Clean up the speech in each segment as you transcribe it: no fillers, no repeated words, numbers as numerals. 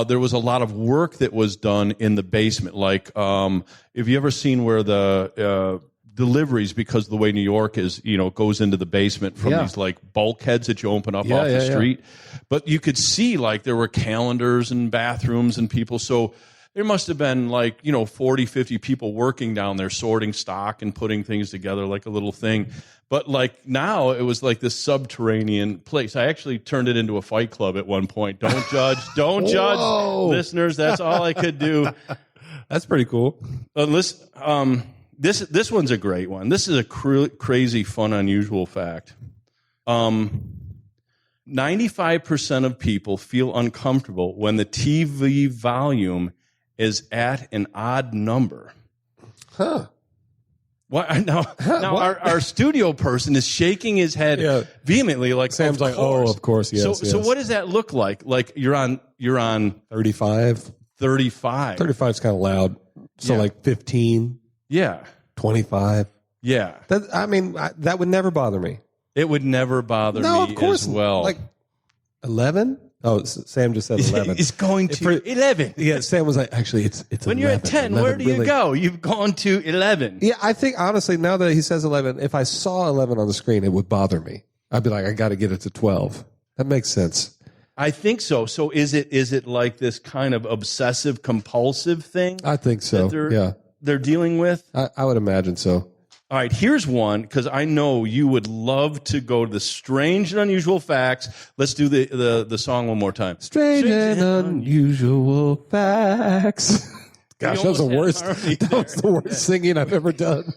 there was a lot of work that was done in the basement. Like, have you ever seen where the deliveries, because of the way New York is, goes into the basement from these like bulkheads that you open up off the street. But you could see like there were calendars and bathrooms and people. So there must have been like, 40, 50 people working down there sorting stock and putting things together like a little thing. But like now it was like this subterranean place. I actually turned it into a fight club at one point. Don't judge. Don't judge, listeners. That's all I could do. That's pretty cool. This one's a great one. This is a crazy, fun, unusual fact. 95% of people feel uncomfortable when the TV volume is at an odd number. Huh. What? Now our studio person is shaking his head vehemently, like Sam's like, "Oh, of course, yes." So what does that look like? Like you're on 35. 35. 35 is kind of loud. So like 15. Yeah. 25. Yeah. That would never bother me. It would never bother me of course, as well. Like 11? Oh, Sam just said 11. It's going to 11. Yeah, Sam was like, actually, it's when 11. you're at 10, 11, where do you go? You've gone to 11. Yeah, I think, honestly, now that he says 11, if I saw 11 on the screen, it would bother me. I'd be like, I got to get it to 12. That makes sense. I think so. So is it like this kind of obsessive compulsive thing? I think so. They're dealing with? I would imagine so. All right, here's one, because I know you would love to go to the strange and unusual facts. Let's do the song one more time. Strange and unusual facts. Gosh, that was the worst singing I've ever done.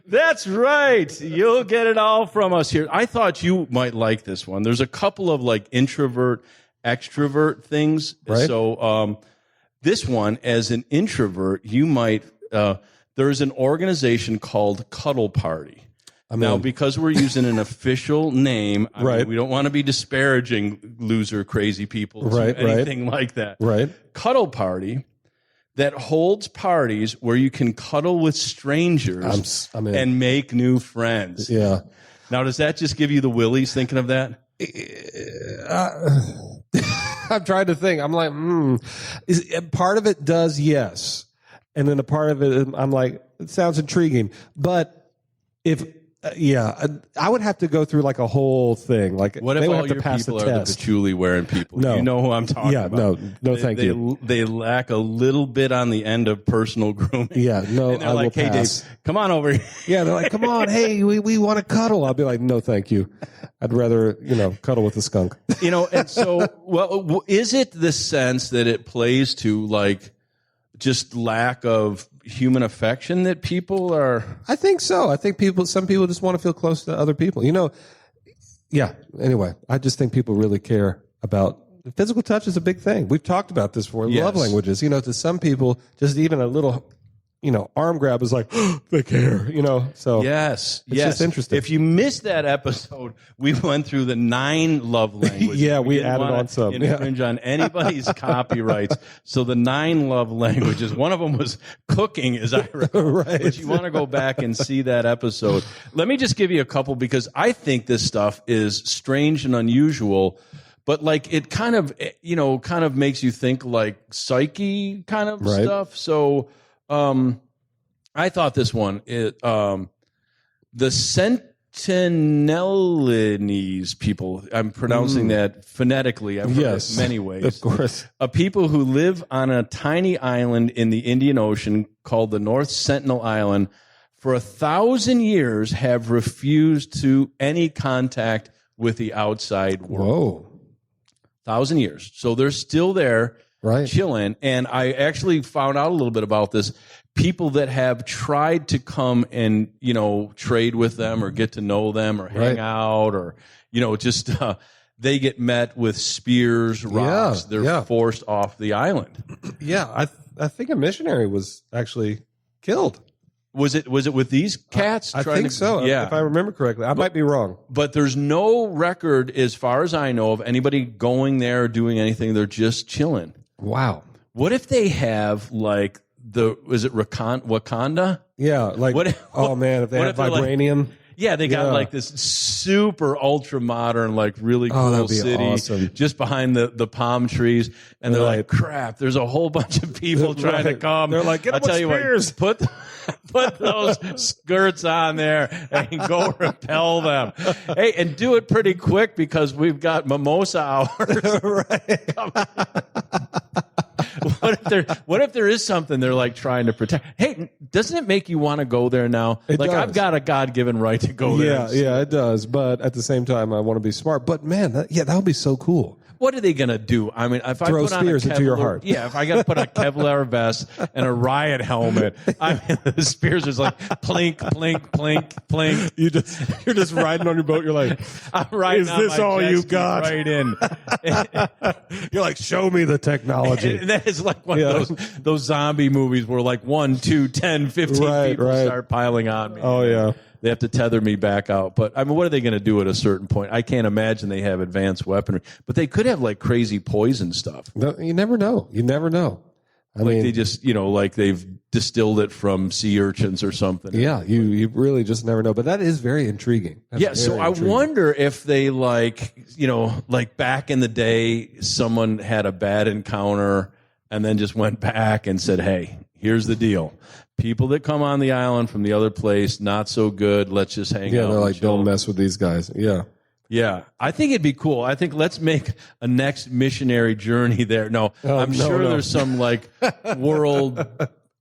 That's right. You'll get it all from us here. I thought you might like this one. There's a couple of like introvert, extrovert things. Right. So this one, as an introvert, you might... there's an organization called Cuddle Party. Now, because we're using an official name, I mean, we don't want to be disparaging loser, crazy people, or anything like that. Right. Cuddle Party that holds parties where you can cuddle with strangers and make new friends. Yeah. Now, does that just give you the willies thinking of that? I'm trying to think. I'm like, part of it does, yes. And then a part of it, I'm like, it sounds intriguing. But if, I would have to go through like a whole thing. Like, what if they would all have to your pass people the are test. the patchouli wearing people? No. You know who I'm talking about. No, thank you. They lack a little bit on the end of personal grooming. Yeah, no, and they're I like, will hey, pass. Dave, come on over here. Yeah, they're like, come on, hey, we want to cuddle. I'll be like, no, thank you. I'd rather, cuddle with a skunk. And so, well, is it the sense that it plays to like just lack of human affection that people are? I think so. I think some people just want to feel close to other people. Anyway, I just think people really care about physical touch is a big thing. We've talked about this before. Yes. Love languages. To some people, just even a little, arm grab is like, they care, so. Yes. It's just interesting. If you missed that episode, we went through the 9 love languages. Yeah, we added on some. Infringe on anybody's copyrights. So the 9 love languages, one of them was cooking, as I recall. Right. But you want to go back and see that episode. Let me just give you a couple, because I think this stuff is strange and unusual. But like it kind of makes you think like psyche kind of stuff. So I thought this one, the Sentinelese people, I'm pronouncing that phonetically. I've heard it many ways. Of course. People who live on a tiny island in the Indian Ocean called the North Sentinel Island for 1,000 years have refused to any contact with the outside world. Whoa. 1,000 years. So they're still there. Right. Chilling. And I actually found out a little bit about this. People that have tried to come and, trade with them or get to know them or hang out or, just they get met with spears, rocks. They're forced off the island. Yeah. I think a missionary was actually killed. Was it with these cats? I think so. Yeah. If I remember correctly. I might be wrong. But there's no record, as far as I know, of anybody going there or doing anything. They're just chilling. Wow. What if they have like was it Wakanda? Yeah. Like, if they have vibranium. Yeah, they got like this super ultra modern, like really cool city just behind the palm trees. And they're like, crap, there's a whole bunch of people trying to come. They're like, get up with spears. Put those skirts on there and go repel them. Hey, and do it pretty quick because we've got mimosa hours. Right. What if there is something they're like trying to protect? Hey, doesn't it make you want to go there now? It does. I've got a God-given right to go there. Yeah, it does. But at the same time, I want to be smart. But man, that would be so cool. What are they going to do? I mean, if throw I put spears into your heart. Yeah, if I got to put a Kevlar vest and a riot helmet, I mean, the spears is like plink, plink, plink, plink. You're just riding on your boat. You're like, I'm riding. Is this all you got? Right in. You're like, show me the technology. And that is like one of those zombie movies where like 1, 2, 10, 15 people start piling on me. Oh yeah. They have to tether me back out. But, I mean, what are they going to do at a certain point? I can't imagine they have advanced weaponry. But they could have, like, crazy poison stuff. No, you never know. I mean, they just, like they've distilled it from sea urchins or something. Yeah, you really just never know. But that is very intriguing. So I wonder if they, like back in the day, someone had a bad encounter and then just went back and said, hey, here's the deal. People that come on the island from the other place, not so good. Let's just hang out. Yeah, they're like, don't mess with these guys. Yeah. Yeah. I think it'd be cool. I think let's make a next missionary journey there. No, I'm sure there's some like world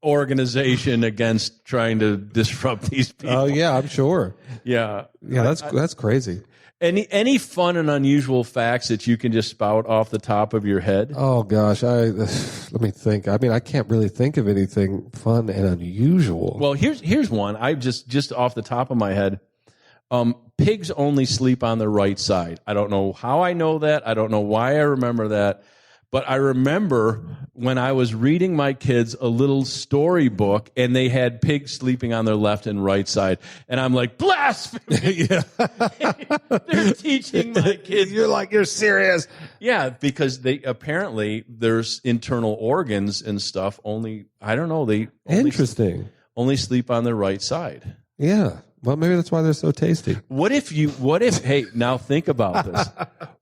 organization against trying to disrupt these people. Oh, yeah, I'm sure. Yeah. Yeah, that's crazy. Any fun and unusual facts that you can just spout off the top of your head? Oh gosh, let me think. I mean, I can't really think of anything fun and unusual. Well, here's one. I just off the top of my head. Pigs only sleep on the right side. I don't know how I know that. I don't know why I remember that. But I remember when I was reading my kids a little storybook and they had pigs sleeping on their left and right side. And I'm like, blasphemy! They're teaching my kids. You're like, you're serious. Yeah, because apparently there's internal organs and stuff only, I don't know, they only sleep on their right side. Yeah. Well, maybe that's why they're so tasty. Hey, now think about this.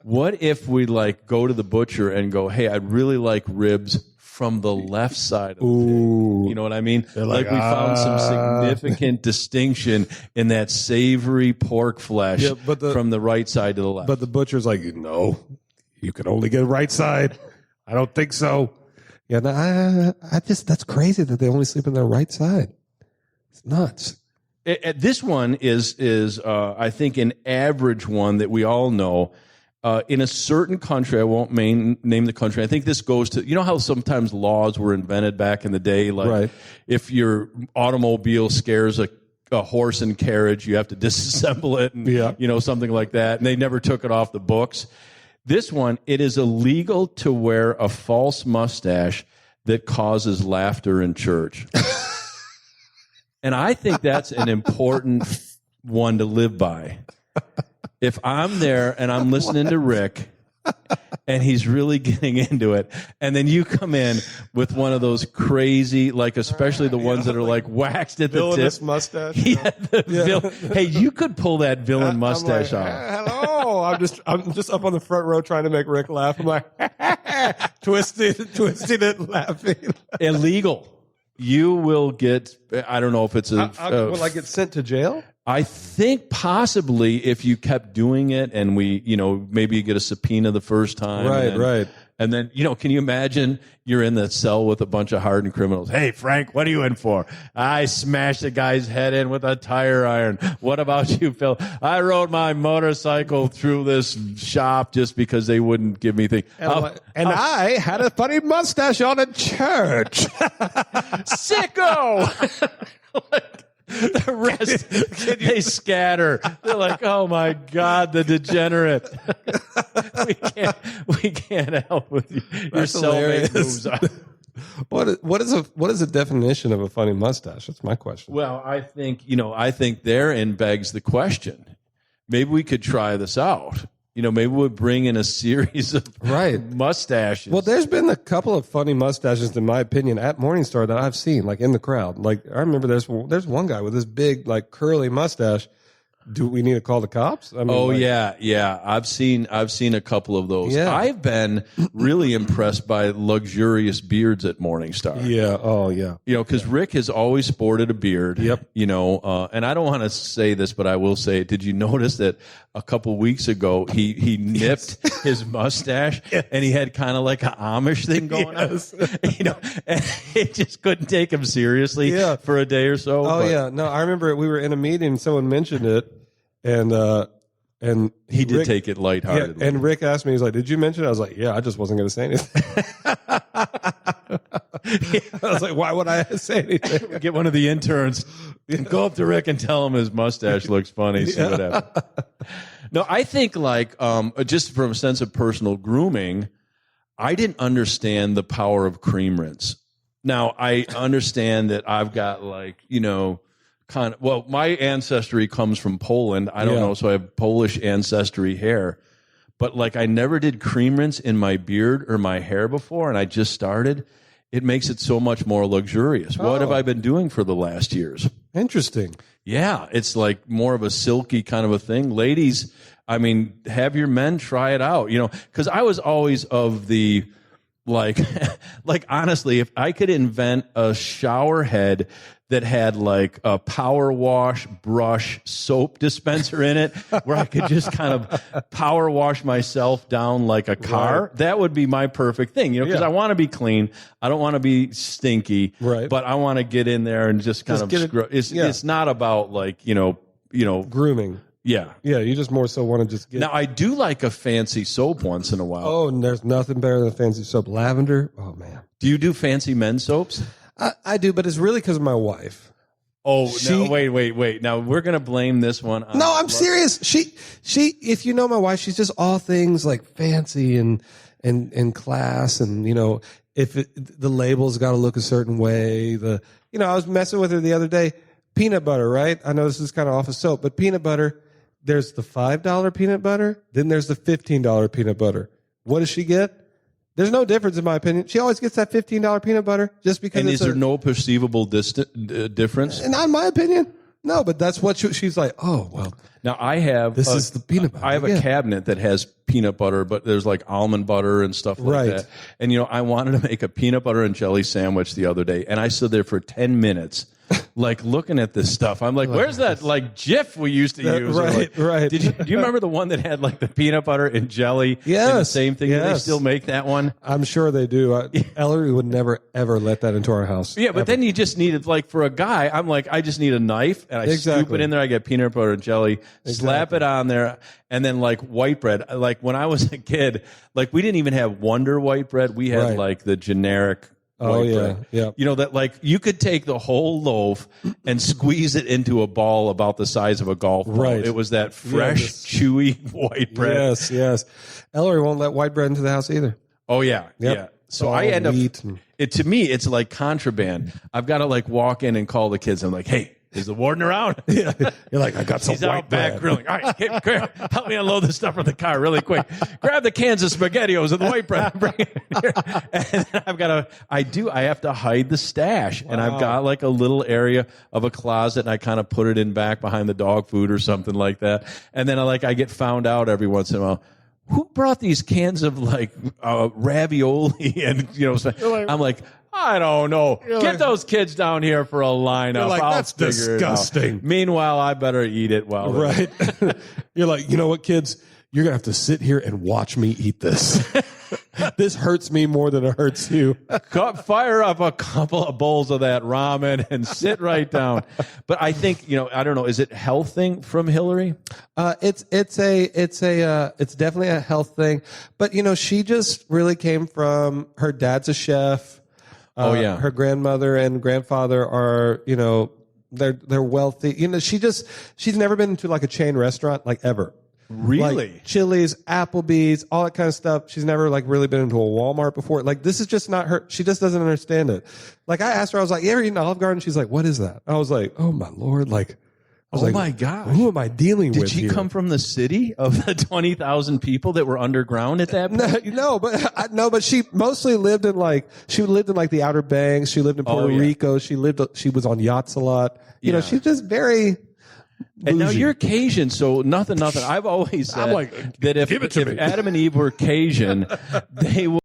What if we like go to the butcher and go, hey, I'd really like ribs from the left side of the pig. You know what I mean? Like we found some significant distinction in that savory pork flesh from the right side to the left. But the butcher's like, no, you can only get right side. I don't think so. Yeah, no, that's crazy that they only sleep on their right side. It's nuts. This one is I think, an average one that we all know. In a certain country, I won't name the country. I think this goes to, you know how sometimes laws were invented back in the day? Like if your automobile scares a horse and carriage, you have to disassemble it and something like that. And they never took it off the books. This one, it is illegal to wear a false mustache that causes laughter in church. And I think that's an important one to live by. If I'm there and I'm listening to Rick and he's really getting into it, and then you come in with one of those crazy, like especially the ones that are like waxed at the tip. Mustache. Hey, you could pull that villain mustache off. Hello. I'm just up on the front row trying to make Rick laugh. I'm like, twisting it, laughing. Illegal. You will get, I don't know if it's will I get sent to jail? I think possibly if you kept doing it and maybe you get a subpoena the first time. Right. And then, can you imagine you're in that cell with a bunch of hardened criminals? Hey, Frank, what are you in for? I smashed a guy's head in with a tire iron. What about you, Phil? I rode my motorcycle through this shop just because they wouldn't give me things. I had a funny mustache on in church. Sicko! The rest, they scatter. They're like, "Oh my God, the degenerate! we can't help with you. Your cellmate moves on." What is a definition of a funny mustache? That's my question. Well, I think therein begs the question. Maybe we could try this out. Maybe we'll bring in a series of mustaches. Well, there's been a couple of funny mustaches, in my opinion, at Morningstar that I've seen, like in the crowd. Like I remember there's one guy with this big, like curly mustache, Do we need to call the cops? I mean, yeah. I've seen a couple of those. Yeah. I've been really impressed by luxurious beards at Morningstar. Yeah. Oh, yeah. Because Rick has always sported a beard. Yep. And I don't want to say this, but I will say, did you notice that a couple weeks ago he nipped his mustache and he had kind of like an Amish thing going on? And it just couldn't take him seriously for a day or so. Oh, yeah. No, I remember we were in a meeting, someone mentioned it, and he did take it lightheartedly. Yeah, and Rick asked me, he's like, "Did you mention it?" I was like, "Yeah, I just wasn't going to say anything." I was like, "Why would I say anything?" Get one of the interns and go up to Rick and tell him his mustache looks funny. See what happens. No, I think just from a sense of personal grooming, I didn't understand the power of cream rinse. Now I understand that I've got my ancestry comes from Poland. I don't know, so I have Polish ancestry hair. But I never did cream rinse in my beard or my hair before, and I just started. It makes it so much more luxurious. What have I been doing for the last years? Interesting. Yeah, it's more of a silky kind of a thing. Ladies, have your men try it out, because I was always of the honestly, if I could invent a shower head that had a power wash brush soap dispenser in it where I could just kind of power wash myself down like a car, that would be my perfect thing, because I want to be clean. I don't want to be stinky, but I want to get in there and just kind of it's not about grooming. Yeah. You just more so want to just get. Now, I do like a fancy soap once in a while. Oh, and there's nothing better than fancy soap. Lavender. Oh, man. Do you do fancy men's soaps? I do, but it's really because of my wife. Oh, no, wait. Now, we're going to blame this one on... No, I'm serious. She, if you know my wife, she's just all things fancy and class, and, if the label's got to look a certain way. I was messing with her the other day. Peanut butter, right? I know this is kind of off of soap, but peanut butter, there's the $5 peanut butter, then there's the $15 peanut butter. What does she get? There's no difference in my opinion. She always gets that $15 peanut butter just because. And is there no perceivable difference? Not in my opinion. No, but that's what she's like. Oh, well. Now I have this is the peanut butter. I have a cabinet that has peanut butter, but there's almond butter and stuff like that. And I wanted to make a peanut butter and jelly sandwich the other day, and I stood there for 10 minutes. Looking at this stuff, I'm like, where's that Jif we used to use? Right. Do you remember the one that had the peanut butter and jelly? Yes. And the same thing. Yes. Do they still make that one? I'm sure they do. Ellery would never ever let that into our house. Yeah, but then you just needed for a guy. I'm I just need a knife and I scoop it in there. I get peanut butter and jelly, slap it on there, and then white bread. When I was a kid, we didn't even have Wonder white bread. We had the generic. White bread. Yeah. That you could take the whole loaf and squeeze it into a ball about the size of a golf ball. Right. It was that fresh, chewy white bread. Yes. Ellery won't let white bread into the house either. Oh yeah. Yep. Yeah. So I end up to me it's like contraband. I've got to walk in and call the kids. I'm like, hey, is the warden around? Yeah. You're like, I got some He's white out back bread. grilling. All right, help me unload this stuff from the car really quick. Grab the cans of SpaghettiOs and the white bread. Bring it here. And then I have to hide the stash. Wow. And I've got a little area of a closet, and I kind of put it in back behind the dog food or something like that. And then I get found out every once in a while. Who brought these cans of ravioli? And I'm like, I don't know. Get those kids down here for a lineup. That's disgusting. Meanwhile, I better eat it well. Right. You're like, you know what, kids? You're going to have to sit here and watch me eat this. This hurts me more than it hurts you. Fire up a couple of bowls of that ramen and sit right down. But I think, I don't know, is it health thing from Hillary? It's definitely a health thing. But, she just really came from, her dad's a chef. Her grandmother and grandfather are, they're wealthy. She's never been to a chain restaurant ever. Really? Chili's, Applebee's, all that kind of stuff. She's never really been into a Walmart before. This is just not her. She just doesn't understand it. I asked her, I was like, you ever eaten Olive Garden? She's like, what is that? I was like, oh my Lord. My gosh. Who am I dealing with? Did she come from the city of the 20,000 people that were underground at that point? No, but she mostly lived in the Outer Banks. She lived in Puerto Rico. She was on yachts a lot. She's just very And now bougie. you're Cajun, so nothing. I've always said I'm like, that if give it to me. Adam and Eve were Cajun, they would